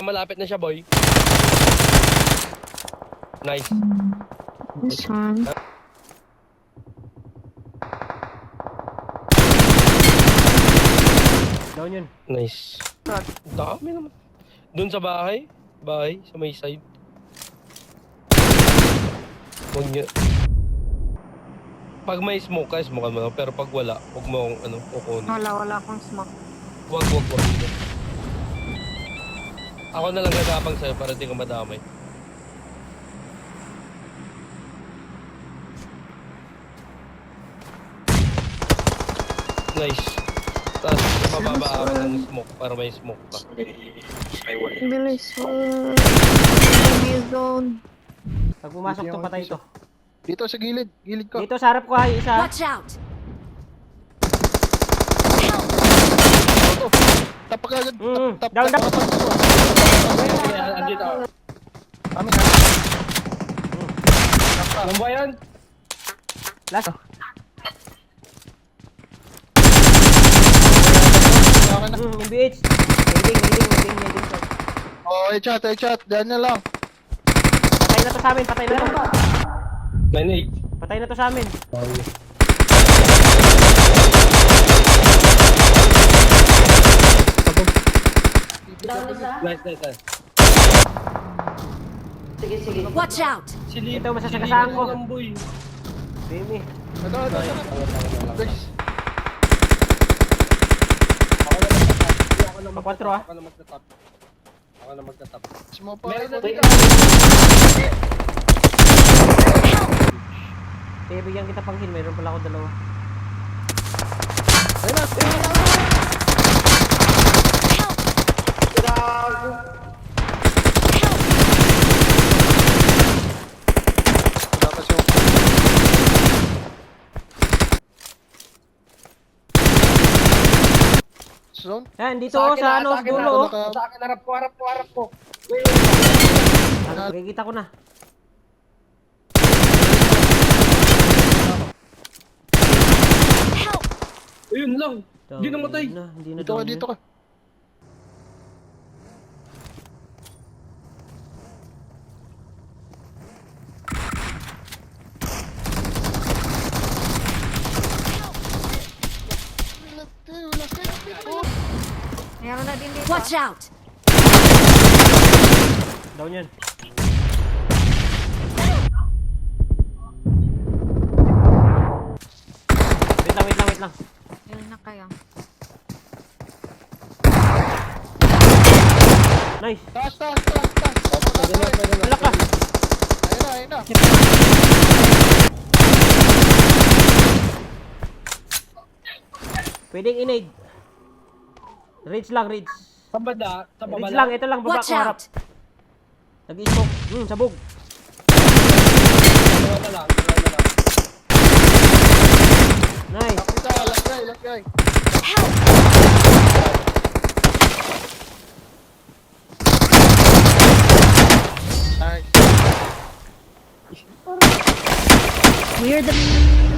malapit na siya, boy. Nice. This one. Down yun. Nice. Dami naman. Doon sa bahay. Bahay, sa may side. Huwag niya. Pag may smoke ka, smoke mo. Pero pag wala, huwag mo akong kukunin. Wala akong smoke. Wag. Ako na lang gagapang sa'yo para di ka madamay. Nice. Tapos mababa ako ng smoke para may smoke pa. Bilis. May zone. Pag pumasok to, patay to. Dito sa gilid. Gilid ko. Dito sa harap ko ay isa. Watch out! Tapak agad. Down. Andito ako. Kami ka. Ano ba yan? Last. Okay na. MBH. Nading. Oh, headshot. Diyan na lang. Patay na to sa amin, patay na to. 9-8. Patay na to sa amin. Nice. Watch out! Ito, masasagasaan ko. Boy. Demi. Ito. Guys. Pa-4 ah. Ako na magtatap. Smoke pa. Meron na Meron Sige, bigyan kita pang heal. Mayroon pala ako dalawa. Dapat yung... Zone? Yan, dito oh, sa ano, dulo oh. Sa akin, harap ko. Nakikita ko na. Ayun lang. Hindi namatay. Hindi na Dito ka, down dito yun. ka. Meron na din dito. Watch out! Down yan. Wait lang. Yun na kayo. Nice. Taas. Wala ka. Ayun na. Pwedeng inade. Reach lang. Sa baba Reach lang, ito lang, baba Watch ko harap. out! Nag-i-smoke. Sabog. Dalawa na lang. Nice. Last guy. Help! Nice. We're the